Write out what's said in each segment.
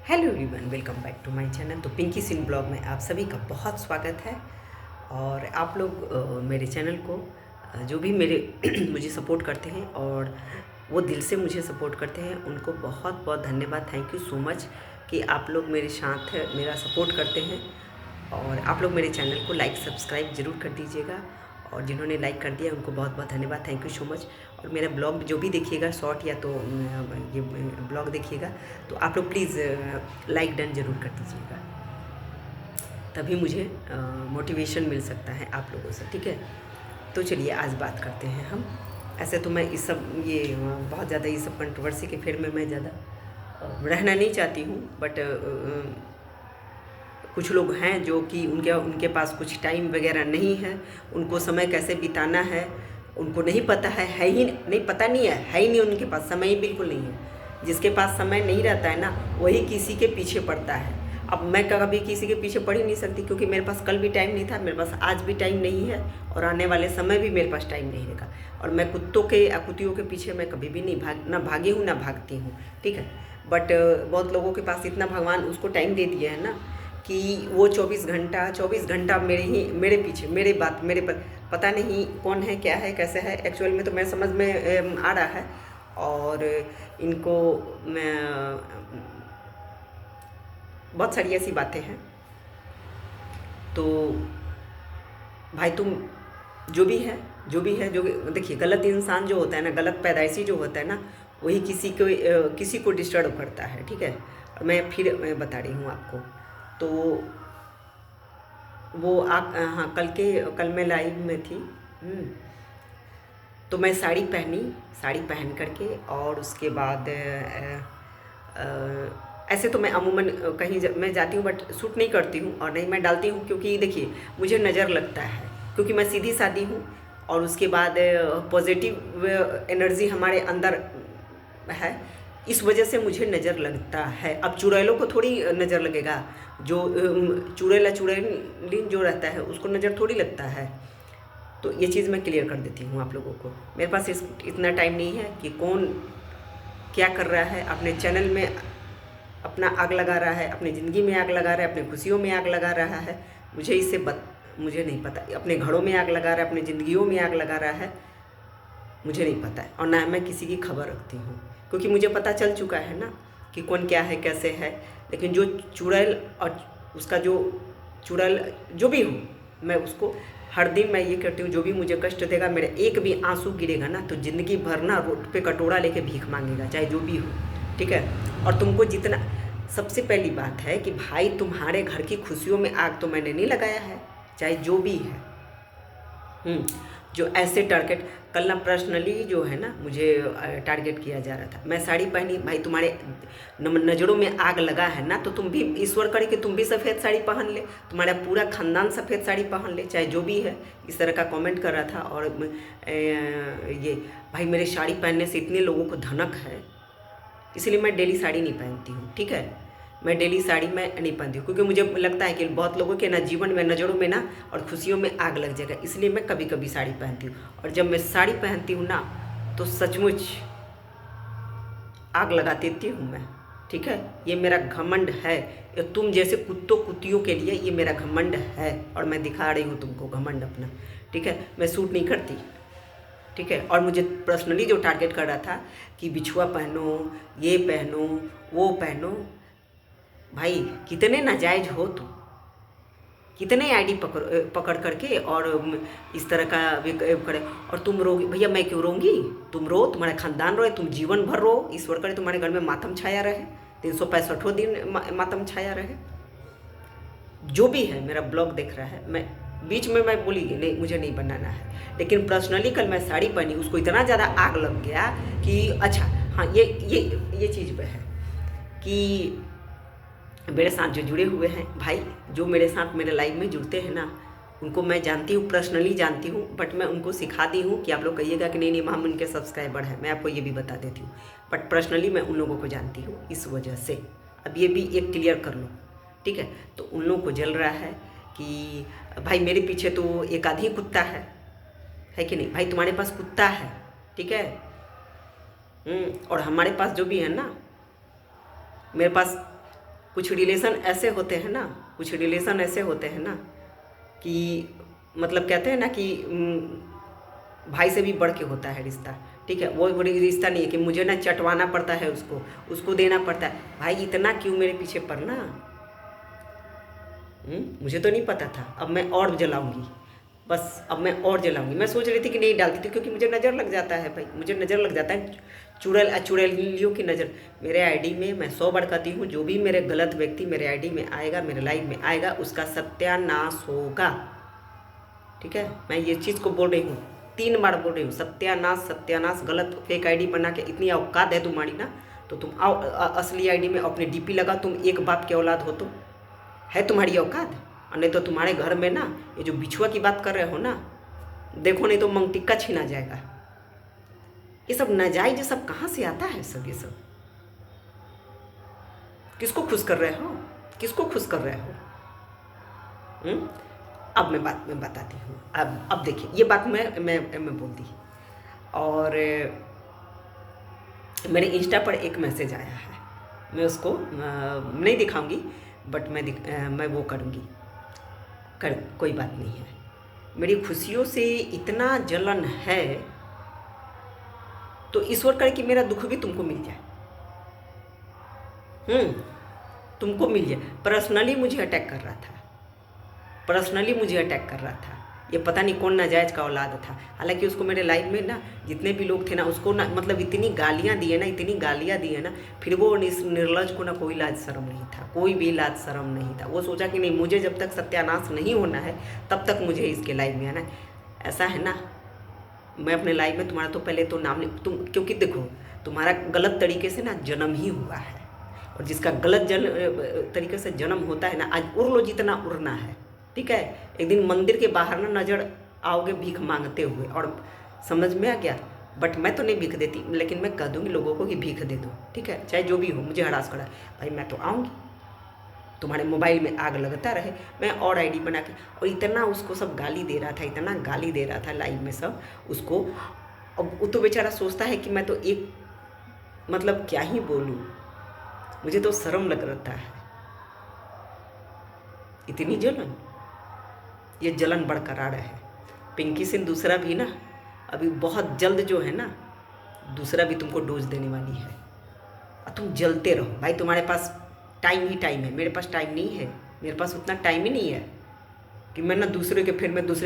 Hello everyone, welcome back to my channel. तो Pinky Singh blog में आप सभी का बहुत स्वागत है। और आप लोग मेरे चैनल को जो भी मेरे मुझे सपोर्ट करते हैं और वो दिल से मुझे सपोर्ट करते हैं, उनको बहुत बहुत धन्यवाद। थैंक यू सो मच कि आप लोग मेरे साथ मेरा सपोर्ट करते हैं। और आप लोग मेरे चैनल को लाइक सब्सक्राइब ज़रूर कर दीजिएगा। और जिन्होंने लाइक कर दिया उनको बहुत बहुत धन्यवाद, थैंक यू सो मच। और मेरा ब्लॉग जो भी देखिएगा, शॉर्ट या तो ये ब्लॉग देखिएगा, तो आप लोग प्लीज़ लाइक डन ज़रूर कर दीजिएगा, तभी मुझे मोटिवेशन मिल सकता है आप लोगों से। ठीक है, तो चलिए आज बात करते हैं हम। ऐसे तो मैं इस सब बहुत ज़्यादा ये सब कंट्रोवर्सी के फेर में मैं ज़्यादा रहना नहीं चाहती हूँ, बट कुछ लोग हैं जो कि उनके पास कुछ टाइम वगैरह नहीं है, उनको समय कैसे बिताना है उनको नहीं पता है ही नहीं, पता नहीं है ही नहीं, उनके पास समय ही बिल्कुल नहीं है। जिसके पास समय नहीं रहता है ना, वही किसी के पीछे पड़ता है। अब मैं कभी किसी के पीछे पड़ ही नहीं सकती, क्योंकि मेरे पास कल भी टाइम नहीं था, मेरे पास आज भी टाइम नहीं है, और आने वाले समय भी मेरे पास टाइम नहीं रहेगा। और मैं कुत्तों के या कुतियों के पीछे मैं कभी भी नहीं ना भागी हूँ ना भागती हूँ। ठीक है, बट बहुत लोगों के पास इतना भगवान उसको टाइम दे दिया है ना कि वो 24 घंटा मेरे पीछे मेरे पर, पता नहीं कौन है, क्या है, कैसे है। एक्चुअल में तो मेरे समझ में आ रहा है। और इनको मैं बहुत सारी ऐसी बातें हैं। तो भाई तुम जो भी है जो देखिए, गलत इंसान जो होता है ना, गलत पैदाइशी जो होता है ना, वही किसी को डिस्टर्ब करता है। ठीक है, मैं बता रही हूँ आपको। तो वो आप हाँ, कल मैं लाइव में थी। तो मैं साड़ी पहन करके, और उसके बाद ऐसे तो मैं अमूमन कहीं मैं जाती हूँ, बट सूट नहीं करती हूँ और नहीं मैं डालती हूँ, क्योंकि देखिए मुझे नज़र लगता है, क्योंकि मैं सीधी सादी हूँ। और उसके बाद पॉजिटिव एनर्जी हमारे अंदर है, इस वजह से मुझे नज़र लगता है। अब चुड़ैलों को थोड़ी नज़र लगेगा, जो चुड़ैलिन जो रहता है उसको नज़र थोड़ी लगता है। तो ये चीज़ मैं क्लियर कर देती हूँ आप लोगों को। मेरे पास इतना टाइम नहीं है कि कौन क्या कर रहा है, अपने चैनल में अपना आग लगा रहा है, अपनी ज़िंदगी में आग लगा रहा है, अपनी खुशियों में आग लगा रहा है। मुझे नहीं पता। अपने घरों में आग लगा रहा है, अपनी ज़िंदगियों में आग लगा रहा है, मुझे नहीं पता है। और ना मैं किसी की खबर रखती हूँ, क्योंकि मुझे पता चल चुका है ना कि कौन क्या है, कैसे है। लेकिन जो चुड़ैल और उसका जो चुड़ैल जो भी हो, मैं उसको हर दिन मैं ये कहती हूँ, जो भी मुझे कष्ट देगा, मेरे एक भी आंसू गिरेगा ना, तो ज़िंदगी भर ना रोड पे कटोरा लेके भीख मांगेगा, चाहे जो भी हो। ठीक है, और तुमको जितना, सबसे पहली बात है कि भाई तुम्हारे घर की खुशियों में आग तो मैंने नहीं लगाया है, चाहे जो भी है। जो ऐसे टारगेट, कल ना पर्सनली जो है ना मुझे टारगेट किया जा रहा था। मैं साड़ी पहनी, भाई तुम्हारे नज़रों में आग लगा है ना, तो तुम भी ईश्वर करे कि तुम भी सफ़ेद साड़ी पहन ले, तुम्हारा पूरा खानदान सफ़ेद साड़ी पहन ले, चाहे जो भी है। इस तरह का कमेंट कर रहा था। और ये भाई, मेरे साड़ी पहनने से इतने लोगों को धनक है, इसलिए मैं डेली साड़ी नहीं पहनती हूँ। ठीक है, मैं डेली साड़ी में नहीं पहनती हूँ, क्योंकि मुझे लगता है कि बहुत लोगों के ना जीवन में, नज़रों में ना और खुशियों में आग लग जाएगा, इसलिए मैं कभी कभी साड़ी पहनती हूँ। और जब मैं साड़ी पहनती हूँ ना, तो सचमुच आग लगा देती हूँ मैं। ठीक है, ये मेरा घमंड है। ये तुम जैसे कुत्तों कुतियों के लिए ये मेरा घमंड है, और मैं दिखा रही हूँ तुमको घमंड अपना। ठीक है, मैं सूट नहीं करती। ठीक है, और मुझे पर्सनली जो टारगेट कर रहा था कि बिछुआ पहनो, ये पहनो, वो पहनो, भाई कितने नाजायज़ हो तुम, कितने आईडी पकड़ करके और इस तरह का करे। और तुम रोगी, भैया मैं क्यों रोंगी? तुम रो, तुम्हारा खानदान रोए, तुम जीवन भर रो, ईश्वर करे तुम्हारे घर में मातम छाया रहे, 365 दिन मातम छाया रहे। जो भी है मेरा ब्लॉग देख रहा है, मैं बीच में मैं बोली नहीं, मुझे नहीं बनाना है। लेकिन पर्सनली कल मैं साड़ी पहनी, उसको इतना ज़्यादा आग लग गया कि अच्छा हाँ, ये चीज़ पे है कि मेरे साथ जो जुड़े हुए हैं भाई, जो मेरे साथ मेरे लाइव में जुड़ते हैं ना, उनको मैं जानती हूँ, पर्सनली जानती हूँ। बट मैं उनको सिखाती हूँ कि आप लोग कहिएगा कि नहीं हम उनके सब्सक्राइबर हैं, मैं आपको ये भी बता देती हूँ। बट पर्सनली मैं उन लोगों को जानती हूँ, इस वजह से अब ये भी एक क्लियर कर लो। ठीक है, तो उन लोगों को जल रहा है कि भाई मेरे पीछे तो एक आधी कुत्ता है कि नहीं? भाई तुम्हारे पास कुत्ता है, ठीक है। और हमारे पास जो भी है ना, मेरे पास कुछ रिलेशन ऐसे होते हैं ना, कुछ रिलेशन ऐसे होते हैं ना कि मतलब कहते हैं ना कि भाई से भी बढ़ के होता है रिश्ता। ठीक है, वो रिश्ता नहीं है कि मुझे ना चटवाना पड़ता है उसको देना पड़ता है। भाई इतना क्यों मेरे पीछे पड़ना? मुझे तो नहीं पता था, अब मैं और जलाऊंगी, बस अब मैं और जलाऊंगी। मैं सोच रही थी कि नहीं डालती थी, क्योंकि मुझे नज़र लग जाता है भाई, मुझे नज़र लग जाता है, चुड़ैलियों की नज़र मेरे आईडी में। मैं 100 बार कहती हूँ, जो भी मेरे गलत व्यक्ति मेरे आईडी में आएगा, मेरे लाइफ में आएगा, उसका सत्यानाश होगा। ठीक है, मैं ये चीज़ को बोल रही हूँ, 3 बार बोल रही हूँ, सत्यानाश सत्यानाश। गलत फेक आईडी बना के, इतनी औकात है तुम्हारी ना, तो तुम आओ असली आईडी में अपनी डीपी लगा। तुम एक बाप के औलाद हो, तो है तुम्हारी औकात। और नहीं तो तुम्हारे घर में ना ये जो बिछुआ की बात कर रहे हो ना, देखो नहीं तो मंगटिक्का छीना जाएगा। ये सब नाजायज सब कहाँ से आता है सब? ये सब किसको खुश कर रहे हो? किसको खुश कर रहे हो? अब मैं बताती हूँ। अब देखिए, ये बात मैं बोल दी। और मेरे इंस्टा पर एक मैसेज आया है, मैं उसको नहीं दिखाऊंगी, बट मैं वो करूँगी। कोई बात नहीं है। मेरी खुशियों से इतना जलन है, तो ईश्वर करे कि मेरा दुख भी तुमको मिल जाए। तुमको मिल जाए। पर्सनली मुझे अटैक कर रहा था, पर्सनली मुझे अटैक कर रहा था। ये पता नहीं कौन नाजायज का औलाद था। हालांकि उसको मेरे लाइफ में ना जितने भी लोग थे ना, उसको ना मतलब इतनी गालियाँ दी है ना, इतनी गालियाँ दी है ना, फिर वो निर्लज को ना कोई लाज शर्म नहीं था, कोई भी लाज शर्म नहीं था। वो सोचा कि नहीं, मुझे जब तक सत्यानाश नहीं होना है तब तक मुझे इसके लाइफ में आना है। ऐसा है ना, मैं अपने लाइफ में तुम्हारा तो पहले तो नाम नहीं, तुम क्योंकि देखो तुम्हारा गलत तरीके से ना जन्म ही हुआ है, और जिसका गलत तरीके से जन्म होता है ना, आज उड़ लो जितना उड़ना है। ठीक है, एक दिन मंदिर के बाहर ना नजर आओगे भीख मांगते हुए, और समझ में आ गया। बट मैं तो नहीं भीख देती, लेकिन मैं कह दूंगी लोगों को कि भीख दे दो। ठीक है, चाहे जो भी हो, मुझे हरास करा भाई, मैं तो आऊँगी, तुम्हारे मोबाइल में आग लगता रहे। मैं और आईडी बना के, और इतना उसको सब गाली दे रहा था, इतना गाली दे रहा था लाइव में सब उसको। अब वो तो बेचारा सोचता है कि मैं तो एक मतलब क्या ही बोलूँ, मुझे तो शर्म लग रहा है। इतनी जलन, ये जलन बरकरार है। पिंकी सिंह दूसरा भी ना अभी बहुत जल्द जो है ना, दूसरा भी तुमको डोज देने वाली है, और तुम जलते रहो भाई। तुम्हारे पास टाइम ही टाइम है, मेरे पास टाइम नहीं है। मेरे पास उतना टाइम ही नहीं है कि मैं ना दूसरे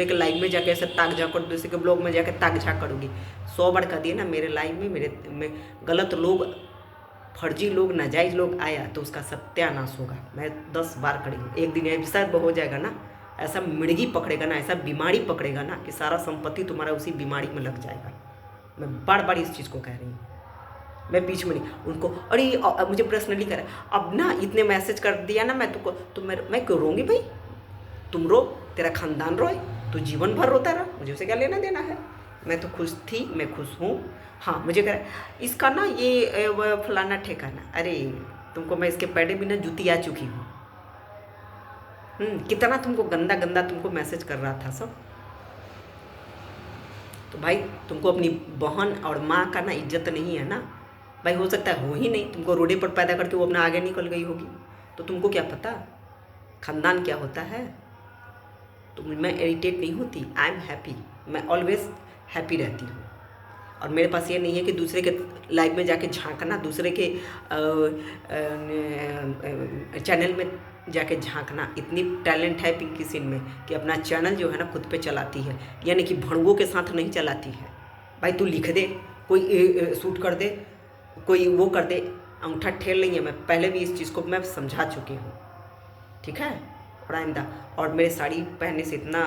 के लाइव में जाके ऐसे ताक झाँक कर, दूसरे के ब्लॉग में जाके ताक झाँक करूँगी। 100 बार कह दिए ना, मेरे लाइव में में गलत लोग, फर्जी लोग, नाजायज लोग आया तो उसका सत्यानाश होगा। मैं 10 बार करी हूँ। एक दिन ऐसा हो जाएगा ना, ऐसा मिर्गी पकड़ेगा ना, ऐसा बीमारी पकड़ेगा ना कि सारा संपत्ति तुम्हारा उसी बीमारी में लग जाएगा। मैं बार बार इस चीज़ को कह रही हूँ, मैं बीच में नहीं उनको। अरे मुझे पर्सनली कह रहा है, अब ना इतने मैसेज कर दिया ना, मैं तुमको तो मैं क्यों रोऊंगी भाई? तुम रो, तेरा खानदान रोए, तो जीवन भर रोता रहा, मुझे उसे क्या लेना देना है? मैं तो खुश थी, मैं खुश हूँ। हाँ, मुझे कह रहा इसका ना ये फलाना ठेकाना। अरे तुमको मैं इसके पहले भी ना जूती आ चुकी हूँ। कितना तुमको गंदा गंदा तुमको मैसेज कर रहा था सब। तो भाई तुमको अपनी बहन और माँ का ना इज्जत नहीं है ना भाई। हो सकता है हो ही नहीं, तुमको रोडे पर पैदा करके वो अपना आगे निकल गई होगी, तो तुमको क्या पता खानदान क्या होता है। तो मैं इरिटेट नहीं होती, आई एम हैप्पी, मैं ऑलवेज हैप्पी रहती हूँ। और मेरे पास ये नहीं है कि दूसरे के लाइव में जाके झांकना, दूसरे के चैनल में जाके झांकना। इतनी टैलेंट है पिंकी सिंह में कि अपना चैनल जो है ना खुद पे चलाती है, यानी कि भड़ंगों के साथ नहीं चलाती है। भाई तू लिख दे, कोई शूट कर दे, कोई वो कर दे, अंगूठा ठेल नहीं है। मैं पहले भी इस चीज़ को मैं समझा चुकी हूँ। ठीक है, और आइंदा। और मेरे साड़ी पहनने से इतना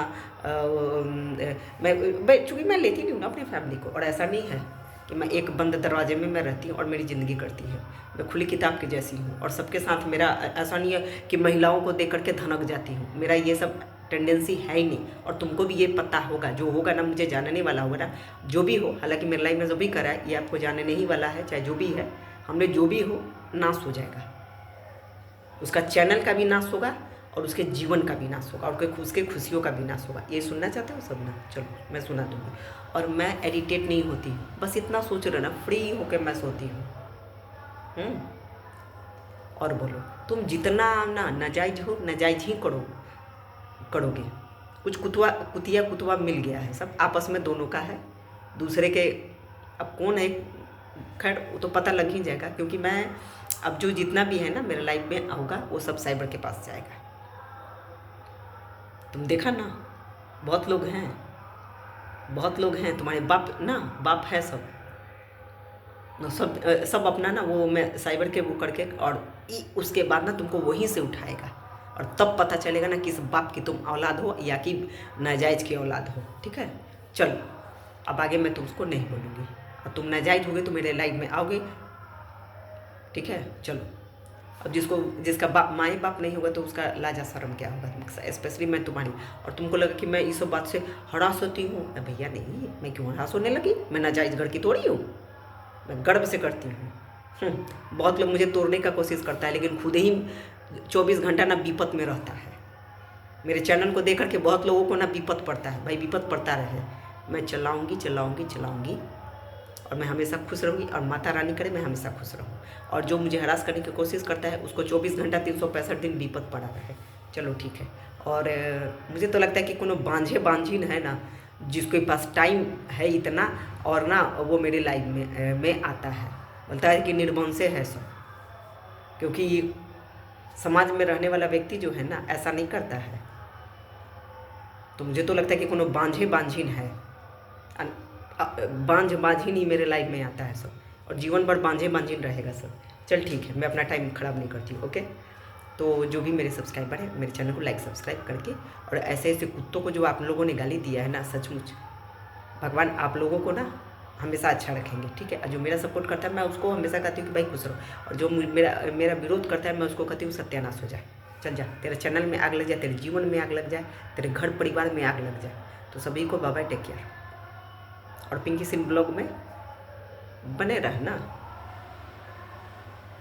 मैं चूँकि मैं लेती नहीं हूँ ना अपनी फैमिली को, और ऐसा नहीं है कि मैं एक बंद दरवाजे में मैं रहती हूँ और मेरी ज़िंदगी करती है। मैं खुली किताब की जैसी हूँ, और सबके साथ मेरा ऐसा नहीं है कि महिलाओं को देख करके धनक जाती हूँ। मेरा ये सब टेंडेंसी है ही नहीं, और तुमको भी ये पता होगा। जो होगा ना, मुझे जानने वाला होगा ना, जो भी हो। हालांकि मेरे लाइफ में जो भी करा है ये आपको जानने नहीं वाला है, चाहे जो भी है। हमने जो भी हो नाश हो जाएगा, उसका चैनल का भी नाश होगा, और उसके जीवन का भी नाश होगा, और उसके खुशियों का भी नाश होगा। ये सुनना चाहते हो सब ना? चलो मैं सुना दूँगी। और मैं इरिटेट नहीं होती, बस इतना सोच रहे ना, फ्री होकर मैं सोती हूँ। और बोलो। तुम जितना ना नाजायज हो नाजायज ही करोगे। कुछ कुतिया मिल गया है, सब आपस में दोनों का है, दूसरे के अब कौन है, खैर वो तो पता लग ही जाएगा। क्योंकि मैं अब जो जितना भी है ना मेरे लाइफ में होगा वो सब साइबर के पास जाएगा। तुम देखा ना, बहुत लोग हैं तुम्हारे बाप है सब सब अपना ना वो मैं साइबर के वो करके, और उसके बाद ना तुमको वहीं से उठाएगा और तब पता चलेगा ना किस बाप की तुम औलाद हो या कि नाजायज की औलाद हो। ठीक है, चलो अब आगे मैं तुमको नहीं बोलूँगी, और तुम नाजायज होगे तो मेरे लाइफ में आओगे। ठीक है, चलो अब जिसका माँ बाप नहीं होगा तो उसका लाजा शर्म क्या होगा, स्पेशली मैं तुम्हारी। और तुमको लगा कि मैं इस सब बात से हरास होती हूँ, भैया नहीं, मैं क्यों हरास होने लगी, मैं नाजायज घर की थोड़ी हूँ, मैं गर्व से करती हूँ। बहुत लोग मुझे तोड़ने का कोशिश करता है लेकिन खुद ही 24 घंटा ना विपत में रहता है। मेरे चैनल को देख करके बहुत लोगों को ना विपत पड़ता है, भाई विपत पड़ता रहे, मैं चलाऊँगी और मैं हमेशा खुश रहूँगी, और माता रानी करे मैं हमेशा खुश रहूँ। और जो मुझे हरास करने की कोशिश करता है उसको 24 घंटा 365 दिन विपत पड़ा रहे। चलो ठीक है। और मुझे तो लगता है कि कोनो बांझिन है ना जिसके पास टाइम है इतना, और ना वो मेरे लाइफ में आता है, बोलता है कि निर्वंशे है सब। क्योंकि समाज में रहने वाला व्यक्ति जो है ना ऐसा नहीं करता है। तो मुझे तो लगता है कि कोनो बांझिन है, बांझिन ही मेरे लाइफ में आता है सब, और जीवन भर बांझिन रहेगा सब। चल ठीक है, मैं अपना टाइम ख़राब नहीं करती हूँ। ओके, तो जो भी मेरे सब्सक्राइबर हैं मेरे चैनल को लाइक सब्सक्राइब करके, और ऐसे कुत्तों को जो आप लोगों ने गाली दिया है ना, सचमुच भगवान आप लोगों को ना हमेशा अच्छा रखेंगे। ठीक है, जो मेरा सपोर्ट करता है मैं उसको हमेशा कहती हूँ कि भाई खुश रहो, और जो मेरा विरोध करता है मैं उसको कहती हूँ सत्यानाश हो जाए, चल जा, तेरे चैनल में आग लग जाए, तेरे जीवन में आग लग जाए, तेरे घर परिवार में आग लग जाए। तो सभी को बाय बाय, टेक केयर, और पिंकी सिंह ब्लॉग में बने रहना।